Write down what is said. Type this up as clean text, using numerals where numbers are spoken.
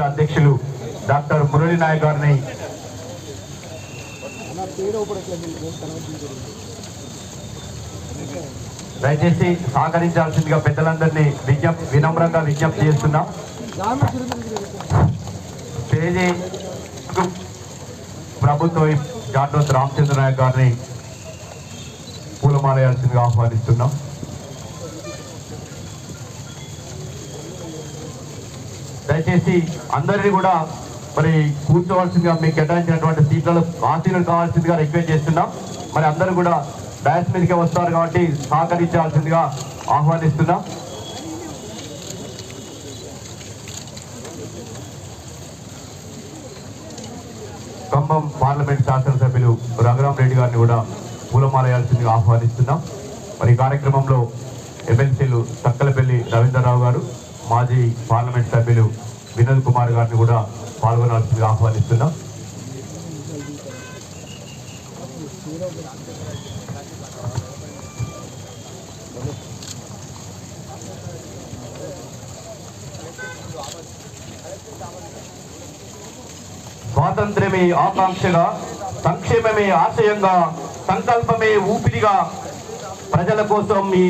అధ్యక్షులు డాక్టర్ మురళీ నాయక్ గారిని దయచేసి సహకరించాల్సిందిగా పెద్దలందరినీ వినమ్రంగా విజ్ఞప్తి చేస్తున్నాం. స్టేజీ ప్రభుత్వ జాటోత్ రామచంద్ర నాయక్ గారిని పూలమాలయాల్సిందిగా ఆహ్వానిస్తున్నాం. దయచేసి అందరినీ కూడా మరి కూర్చోవలసిందిగా మీకు కేటాయించినటువంటి సీట్లలో ఆసీనులు కావాల్సిందిగా రిక్వెస్ట్ చేస్తున్నాం. మరి అందరూ కూడా డయాస్ మీదకే వస్తారు కాబట్టి సహకరించాల్సిందిగా ఆహ్వానిస్తున్నాం. ఖమ్మం పార్లమెంట్ శాసనసభ్యులు రఘురామ్ రెడ్డి గారిని కూడా పూలమాలయాల్సిందిగా ఆహ్వానిస్తున్నాం. మరి ఈ కార్యక్రమంలో ఎమ్మెల్సీలు తక్కలపల్లి రవీంద్రరావు గారు, మాజీ పార్లమెంట్ సభ్యులు వినోద్ కుమార్ గారిని కూడా పాల్గొనాల్సిందిగా ఆహ్వానిస్తున్నాం. స్వాతంత్ర్యమే ఆకాంక్షగా, సంక్షేమమే ఆశయంగా, సంకల్పమే ఊపిరిగా ప్రజల కోసం ఈ